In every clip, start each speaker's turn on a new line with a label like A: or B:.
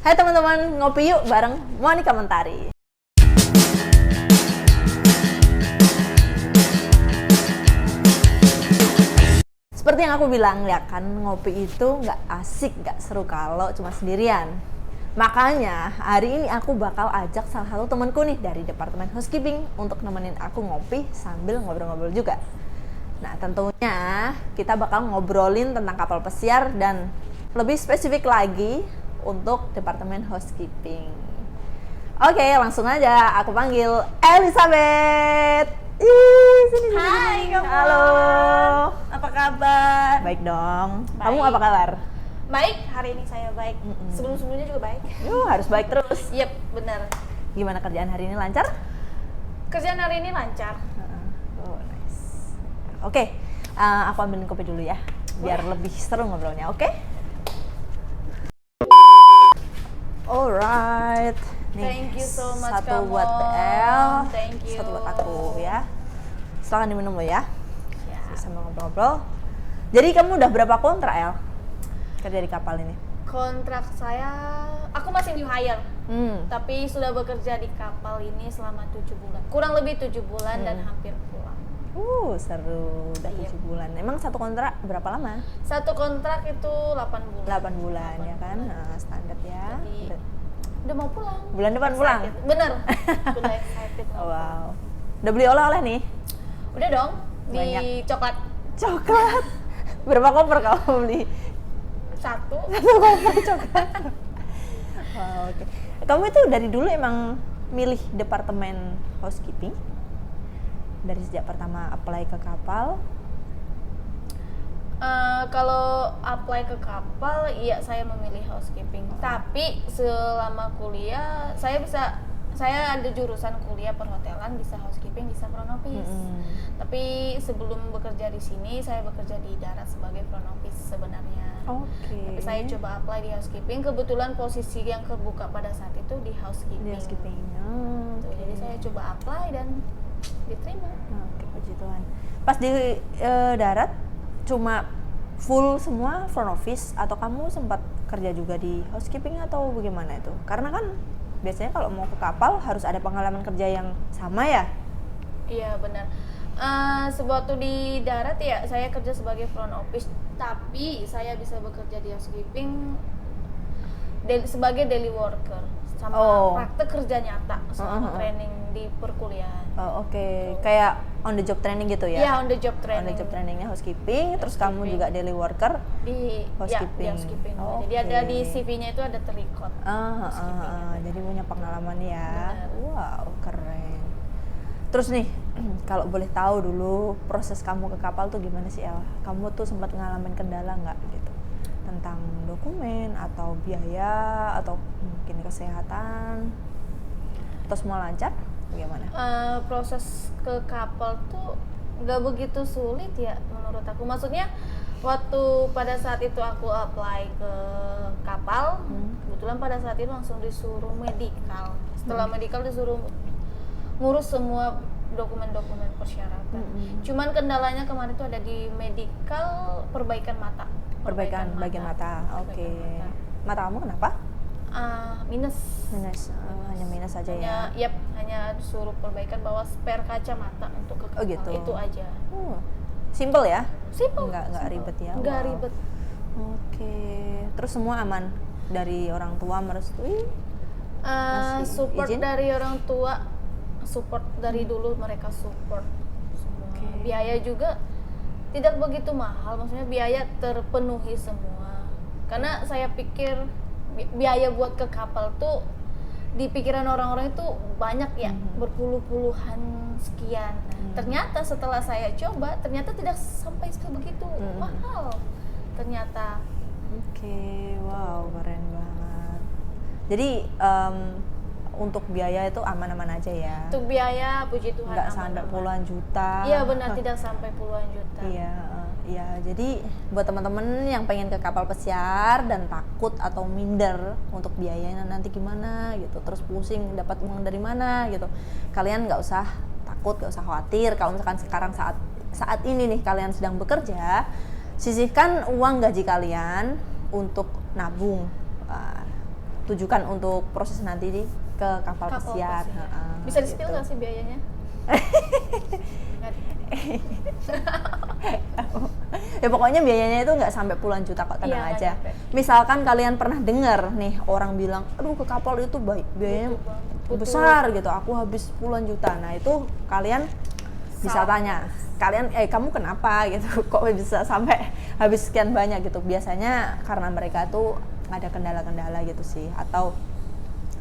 A: Hai teman-teman, ngopi yuk bareng Monica Mentari. Seperti yang aku bilang ya kan, ngopi itu nggak asik, nggak seru kalau cuma sendirian. Makanya hari ini aku bakal ajak salah satu temanku nih dari Departemen Housekeeping untuk nemenin aku ngopi sambil ngobrol-ngobrol juga. Nah tentunya kita bakal ngobrolin tentang kapal pesiar dan lebih spesifik lagi untuk Departemen Housekeeping. Oke, langsung aja aku panggil Elizabeth. Sini.
B: Hai kamu.
A: Halo.
B: Apa kabar?
A: Baik dong.
B: Baik.
A: Kamu apa kabar?
B: Baik, hari ini saya baik. Sebelum-sebelumnya juga baik.
A: Harus baik terus.
B: Yep, benar.
A: Gimana kerjaan hari ini, lancar?
B: Kerjaan hari ini lancar.
A: Oh, nice. Oke, aku ambilin kopi dulu ya, biar lebih seru ngobrolnya, oke? Alright. Nih,
B: Thank you so much,
A: satu
B: kamu.
A: buat El,
B: Thank you.
A: satu buat aku ya. Silakan diminum lo ya.
B: Ya.
A: Sambil ngobrol-ngobrol. Jadi kamu udah berapa kontrak El kerja di kapal ini?
B: Kontrak saya, aku masih new hire. Tapi sudah bekerja di kapal ini selama 7 bulan. Kurang lebih 7 bulan dan hampir pulang.
A: Seru. Udah 7 bulan. Emang satu kontrak berapa lama?
B: Satu kontrak itu 8 bulan.
A: 8 bulan ya kan? Nah, standar ya.
B: Jadi, udah mau pulang.
A: Bulan depan pulang?
B: Excited. Bener. Udah excited mau pulang.
A: Wow. Udah beli oleh-oleh nih?
B: Udah dong, di
A: Banyak.
B: coklat.
A: Coklat? Berapa koper kamu beli?
B: Satu
A: koper coklat. Wow, oke. Kamu itu dari dulu emang milih Departemen Housekeeping? Dari sejak pertama apply ke kapal?
B: kalau apply ke kapal, iya saya memilih housekeeping. Tapi selama kuliah, saya ada jurusan kuliah perhotelan, bisa housekeeping, bisa front office. Tapi sebelum bekerja di sini, saya bekerja di darat sebagai front office sebenarnya.
A: Oke.
B: Tapi saya coba apply di housekeeping. Kebetulan posisi yang terbuka pada saat itu di housekeeping.
A: Di housekeeping.
B: Tuh, jadi saya coba apply dan diterima.
A: Oke, puji Tuhan. Pas di darat cuma full semua front office atau kamu sempat kerja juga di housekeeping atau bagaimana itu? Karena kan biasanya kalau mau ke kapal harus ada pengalaman kerja yang sama ya?
B: Iya benar. Sewaktu di darat ya saya kerja sebagai front office, tapi saya bisa bekerja di housekeeping sebagai daily worker sama praktek kerja nyata sama training di perkuliahan.
A: Oke. Kayak on the job training gitu ya?
B: Iya, on the job training.
A: On the job trainingnya housekeeping, terus kamu juga daily worker
B: di
A: housekeeping.
B: Ya, di housekeeping.
A: Oke.
B: Jadi ada di CV-nya itu ada terrecord.
A: Jadi punya pengalaman ya.
B: Benar.
A: Wow, keren. Terus nih, kalau boleh tahu dulu proses kamu ke kapal tuh gimana sih El? Kamu tuh sempat ngalamin kendala nggak gitu? Tentang dokumen atau biaya atau mungkin kesehatan? Atau semua lancar? Bagaimana?
B: Proses ke kapal tuh nggak begitu sulit ya menurut aku. Maksudnya waktu pada saat itu aku apply ke kapal, kebetulan pada saat itu langsung disuruh medical. Setelah medical disuruh ngurus semua dokumen-dokumen persyaratan. Cuman kendalanya kemarin itu ada di medical perbaikan mata.
A: Perbaikan bagian mata. Oke. Mata kamu kenapa?
B: Minus.
A: Hanya minus aja ya.
B: Hanya disuruh perbaikan bawa spare kacamata untuk ke kapal.
A: Gitu.
B: Itu aja.
A: Simple ya?
B: Simple.
A: Nggak ribet ya?
B: Nggak
A: Wow.
B: ribet.
A: Oke. Terus semua aman dari orang tua merestui? Masih
B: Support
A: izin?
B: dari orang tua, support dari dulu mereka support semua. Biaya juga tidak begitu mahal, maksudnya biaya terpenuhi semua. Karena saya pikir biaya buat ke kapal tuh di pikiran orang-orang itu banyak ya, berpuluh-puluhan sekian. Ternyata setelah saya coba, ternyata tidak sampai sebegitu mahal. Ternyata.
A: Oke, wow, keren banget. Jadi untuk biaya itu aman-aman aja ya?
B: Untuk biaya, puji Tuhan,
A: Nggak
B: aman-aman.
A: sampai puluhan juta?
B: Iya benar, tidak sampai puluhan juta.
A: Iya, jadi buat teman-teman yang pengen ke kapal pesiar dan takut atau minder untuk biayanya nanti gimana gitu, terus pusing dapat uang dari mana gitu, kalian nggak usah takut, nggak usah khawatir. Kalau misalkan sekarang saat ini nih kalian sedang bekerja, sisihkan uang gaji kalian untuk nabung. tujukan untuk proses nanti ke kapal pesiar.
B: Bisa di-spill
A: gitu.
B: nggak sih biayanya? Nggak.
A: Ya pokoknya biayanya itu nggak sampai puluhan juta kok, tenang
B: Iya, nggak
A: aja.
B: nyampe.
A: Misalkan kalian pernah dengar nih orang bilang, aduh ke kapal itu biayanya
B: Butuh.
A: besar gitu, aku habis puluhan juta. Nah itu kalian bisa tanya, kalian kamu kenapa gitu, kok bisa sampai habis sekian banyak gitu. Biasanya karena mereka tuh ada kendala-kendala gitu sih, atau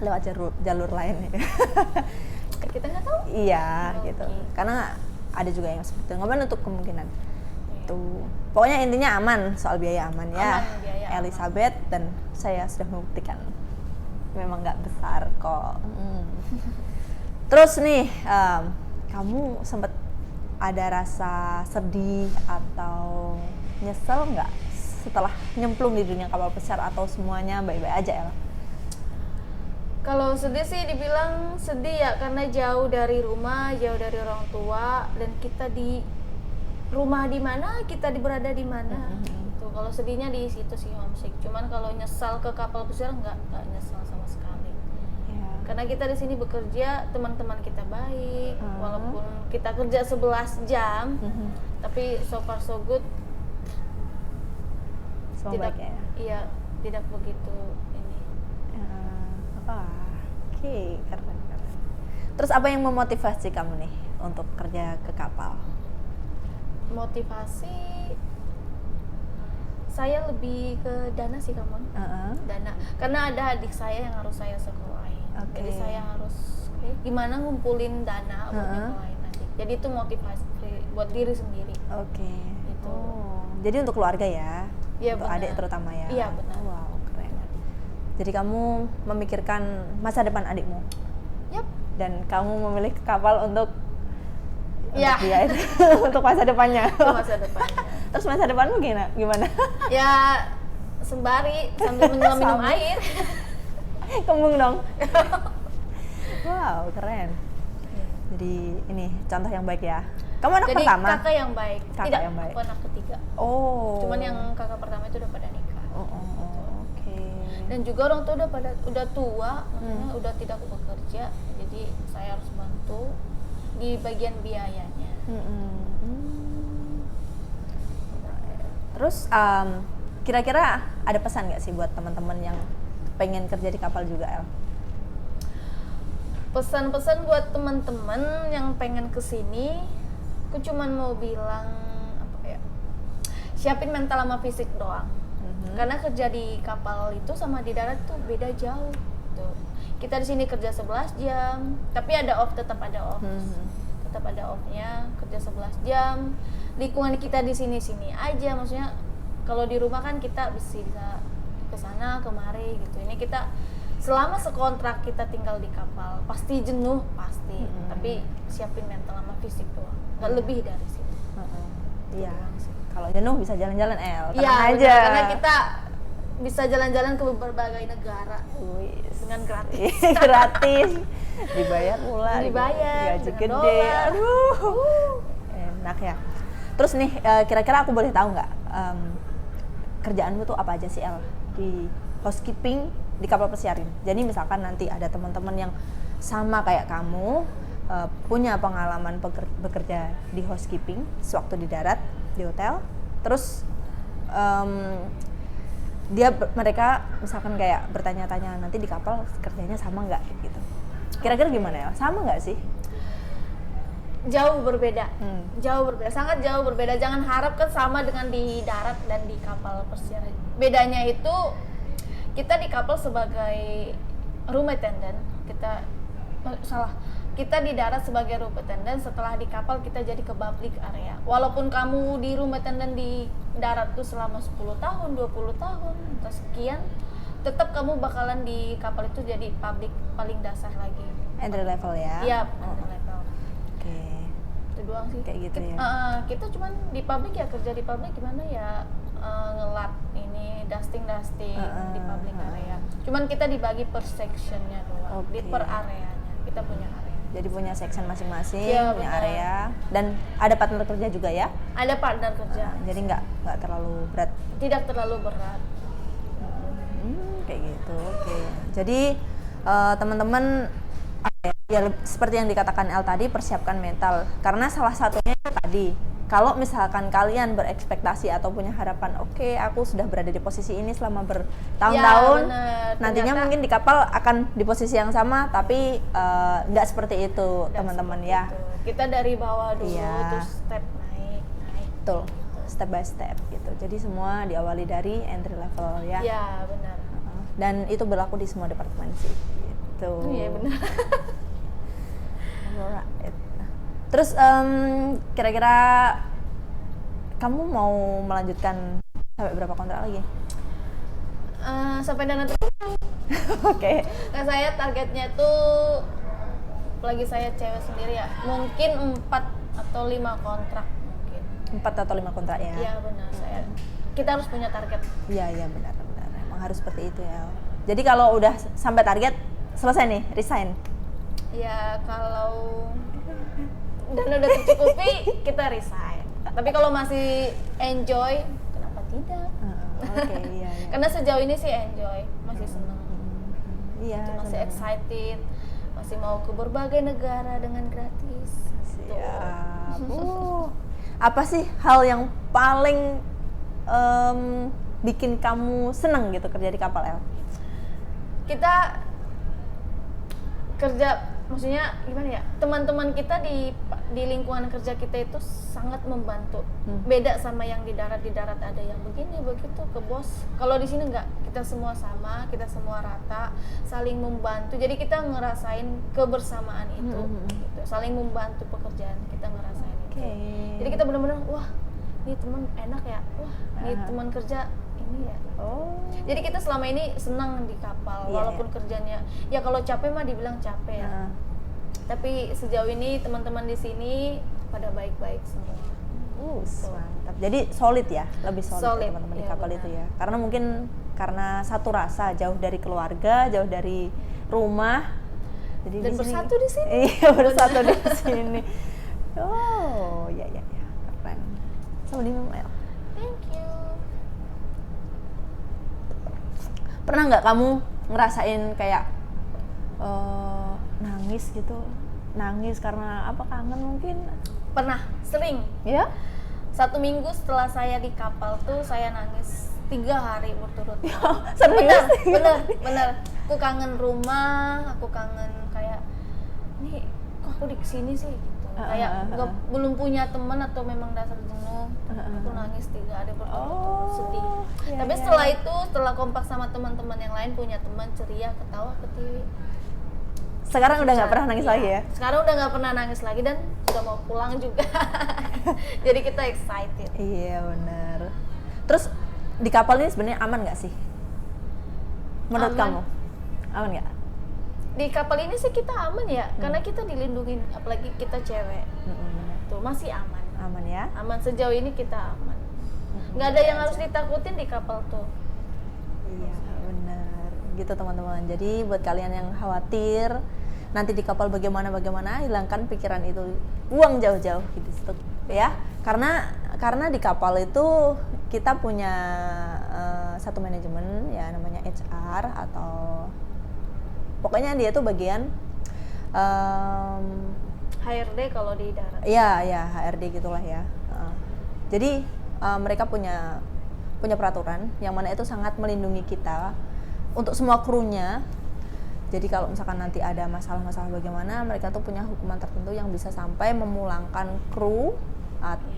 A: lewat jalur lain.
B: Kita nggak tahu.
A: Iya
B: Oke.
A: gitu, karena ada juga yang seperti itu, nggak menutup kemungkinan. Tuh, pokoknya intinya aman, soal biaya aman ya.
B: Aman, biaya aman.
A: Elizabeth dan saya sudah membuktikan memang nggak besar kok. Terus nih, kamu sempat ada rasa sedih atau nyesel nggak setelah nyemplung di dunia kapal pesiar, atau semuanya baik-baik aja ya?
B: Kalau sedih sih dibilang sedih ya, karena jauh dari rumah, jauh dari orang tua, dan kita di rumah di mana, kita berada di mana. Gitu. Kalau sedihnya di situ sih, homesick. Cuman kalau nyesal ke kapal pesiar nggak nyesal sama sekali.
A: Ya.
B: Karena kita di sini bekerja, teman-teman kita baik, walaupun kita kerja 11 jam, tapi so far so good.
A: Semua
B: Tidak,
A: baik ya.
B: iya, tidak begitu ini.
A: Oke, keren. Terus apa yang memotivasi kamu nih untuk kerja ke kapal?
B: Motivasi saya lebih ke dana sih, kamu. Dana, karena ada adik saya yang harus saya sekolahin.
A: Oke.
B: Jadi saya harus gimana ngumpulin dana buat nyekolahin adik. Jadi itu motivasi buat diri sendiri.
A: Oke.
B: Gitu.
A: Oh, jadi untuk keluarga ya?
B: Iya,
A: untuk
B: benar.
A: adik terutama ya?
B: Iya, benar.
A: Wow, keren. Jadi kamu memikirkan masa depan adikmu?
B: Yap.
A: Dan kamu memilih kapal untuk
B: Ya.
A: dia itu, untuk masa depannya.
B: Itu masa depannya.
A: Terus masa depanmu gimana?
B: Ya sembari sambil menyelam minum
A: Sama.
B: air.
A: Kembung dong. Wow, keren. Jadi ini contoh yang baik ya. Kamu anak
B: Jadi
A: pertama?
B: kakak yang baik.
A: Kakak
B: Tidak,
A: yang baik.
B: aku anak ketiga.
A: Oh.
B: Cuman yang kakak pertama itu udah pada nikah.
A: Oke.
B: Dan juga orang tua udah tua, maksudnya udah tidak bekerja, jadi saya harus bantu di bagian biayanya.
A: Terus kira-kira ada pesan nggak sih buat teman-teman yang pengen kerja di kapal juga, El?
B: Pesan-pesan buat teman-teman yang pengen kesini, aku cuman mau bilang apa ya, siapin mental sama fisik doang. Karena kerja di kapal itu sama di darat tuh beda jauh. Tuh. Kita di sini kerja 11 jam, tapi ada off, tetap ada off. Tetap ada off-nya, kerja 11 jam. Lingkungan kita di sini-sini aja, maksudnya kalau di rumah kan kita bisa ke sana kemari gitu. Ini kita selama sekontrak kita tinggal di kapal, pasti jenuh, pasti. Tapi siapin mental sama fisik doang. Nggak lebih dari situ.
A: Iya. Kalau jenuh bisa jalan-jalan, El. Tenang
B: Iya,
A: aja.
B: benar, karena kita bisa jalan-jalan ke berbagai negara
A: Wis.
B: dengan gratis.
A: Gratis. Dibayar pula.
B: Dibayar
A: Gaji
B: dengan
A: gede.
B: dolar.
A: Aduh. Enak ya. Terus nih, kira-kira aku boleh tahu nggak kerjaanmu tuh apa aja sih, El? Di housekeeping di kapal pesiar ini. Jadi misalkan nanti ada teman-teman yang sama kayak kamu, punya pengalaman bekerja di housekeeping sewaktu di darat, di hotel, terus mereka misalkan kayak bertanya-tanya nanti di kapal kerjanya sama nggak gitu. Kira-kira gimana ya? Sama nggak sih?
B: Jauh berbeda, sangat jauh berbeda. Jangan harapkan sama dengan di darat dan di kapal pesiar. Bedanya itu kita di kapal sebagai room attendant, kita di darat sebagai room attendant, setelah di kapal kita jadi ke public area. Walaupun kamu di room attendant di darat tuh selama 10 tahun, 20 tahun, atau sekian, tetap kamu bakalan di kapal itu jadi public paling dasar lagi.
A: Entry level ya?
B: Iya, entry level.
A: Oke.
B: Itu doang sih.
A: Kayak gitu ya?
B: Kita cuman di public ya, kerja di public gimana ya, ngelap ini, dusting di public area. Cuman kita dibagi per sectionnya doang, di per areanya. Kita punya area.
A: Jadi punya section masing-masing,
B: Iya,
A: punya
B: benar.
A: area, dan ada partner kerja juga ya?
B: Ada partner kerja.
A: Jadi nggak terlalu berat.
B: Tidak terlalu berat.
A: kayak gitu. Oke. Jadi teman-teman seperti yang dikatakan El tadi, persiapkan mental. Karena salah satunya itu tadi, kalau misalkan kalian berekspektasi atau punya harapan, oke, aku sudah berada di posisi ini selama bertahun-tahun,
B: bener.
A: nantinya
B: Ternyata
A: mungkin di kapal akan di posisi yang sama, tapi nggak seperti itu,
B: nggak
A: teman-teman
B: seperti
A: ya.
B: itu. Kita dari bawah dulu,
A: Iya.
B: terus step naik.
A: Betul, step by step gitu. Jadi semua diawali dari entry level ya.
B: Iya, benar.
A: Dan itu berlaku di semua departemen sih. Gitu.
B: Iya, benar.
A: Alright. Terus kira-kira kamu mau melanjutkan sampai berapa kontrak lagi?
B: Sampai dana tercapai.
A: Oke.
B: Nah, saya targetnya tuh, lagi saya cewek sendiri ya, mungkin 4 atau 5 kontrak mungkin.
A: 4 atau 5 kontrak ya?
B: Iya benar, kita harus punya target.
A: Iya benar. Emang harus seperti itu ya. Jadi kalau udah sampai target, selesai nih, resign.
B: Ya kalau dana udah tercukupi, kita resign. Tapi kalau masih enjoy, kenapa tidak?
A: Oke, iya.
B: Karena sejauh ini sih enjoy, masih seneng.
A: Iya.
B: Masih excited, masih mau ke berbagai negara dengan gratis.
A: Siap. Apa sih hal yang paling bikin kamu seneng gitu kerja di kapal El?
B: Kita kerja, maksudnya gimana ya, teman-teman kita di lingkungan kerja kita itu sangat membantu. Beda sama yang di darat ada yang begini begitu ke bos. Kalau di sini enggak, kita semua sama, kita semua rata, saling membantu. Jadi kita ngerasain kebersamaan itu, gitu. Saling membantu pekerjaan, kita ngerasain itu. Jadi kita benar-benar, wah, ini teman enak ya, wah, ini teman kerja ini ya. Jadi kita selama ini senang di kapal, walaupun kerjanya ya kalau capek mah dibilang capek ya. Tapi sejauh ini teman-teman di sini pada baik-baik semua.
A: Mantap. Jadi solid ya, lebih solid ya teman-teman di kapal
B: benar.
A: itu ya. Karena mungkin karena satu rasa, jauh dari keluarga, jauh dari rumah. Jadi
B: Dan
A: di sini,
B: bersatu di sini.
A: Iya, bersatu di sini. Oh, ya. Keren. Sama di Mel.
B: Thank you.
A: Pernah nggak kamu ngerasain kayak nangis gitu? Nangis karena apa, kangen mungkin?
B: Pernah, sering.
A: Ya?
B: 1 minggu setelah saya di kapal tuh saya nangis 3 hari berturut-turut.
A: Serius?
B: Bener. Aku kangen rumah, aku kangen kayak, nih kok aku di sini sih gitu. Kayak belum punya teman atau memang dasar jenuh. Aku nangis 3 hari berturut-turut, sedih. Tapi setelah itu, setelah kompak sama teman-teman yang lain, punya teman ceria, ketawa, ketiwi.
A: Sekarang udah nggak pernah nangis lagi ya?
B: Sekarang udah nggak pernah nangis lagi dan sudah mau pulang juga. Jadi kita excited.
A: Iya benar. Terus di kapal ini sebenarnya aman nggak sih? Menurut
B: Aman.
A: kamu? Aman nggak?
B: Di kapal ini sih kita aman ya, karena kita dilindungi, apalagi kita cewek. Tuh masih aman.
A: Aman ya?
B: Aman, sejauh ini kita aman. Nggak ada yang harus ditakutin di kapal tuh.
A: Iya benar. Gitu teman-teman. Jadi buat kalian yang khawatir nanti di kapal bagaimana, hilangkan pikiran itu, buang jauh-jauh gitu ya. Karena di kapal itu kita punya satu manajemen ya, namanya HR atau pokoknya dia tuh bagian
B: HRD kalau di darat.
A: Iya HRD gitulah ya. Jadi mereka punya peraturan yang mana itu sangat melindungi kita untuk semua krunya. Jadi kalau misalkan nanti ada masalah-masalah bagaimana, mereka tuh punya hukuman tertentu yang bisa sampai memulangkan kru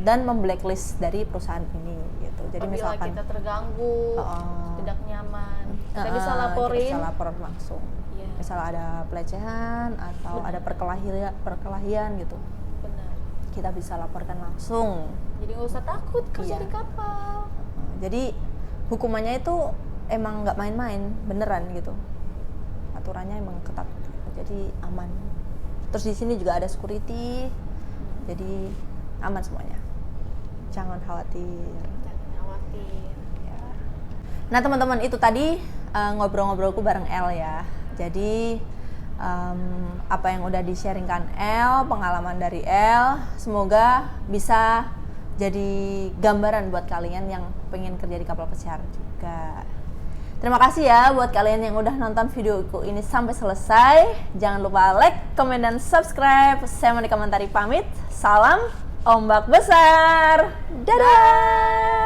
A: dan memblacklist dari perusahaan ini gitu. Jadi
B: apabila
A: misalkan
B: kita terganggu, tidak nyaman, kita bisa laporin.
A: Kita bisa lapor langsung.
B: Yeah.
A: Misal ada pelecehan atau ada perkelahian gitu.
B: Benar.
A: Kita bisa laporkan langsung.
B: Jadi nggak usah takut kerja di kapal.
A: Jadi hukumannya itu emang nggak main-main, beneran gitu. Aturannya emang ketat, jadi aman. Terus di sini juga ada security, jadi aman semuanya. Jangan khawatir. Ya. Nah teman-teman, itu tadi ngobrol-ngobrolku bareng El ya. Jadi apa yang udah di-sharingkan El, pengalaman dari El, semoga bisa jadi gambaran buat kalian yang pengen kerja di kapal pesiar juga. Terima kasih ya buat kalian yang udah nonton videoku ini sampai selesai. Jangan lupa like, komen, dan subscribe. Saya Monika Mentari pamit. Salam ombak besar. Dadah.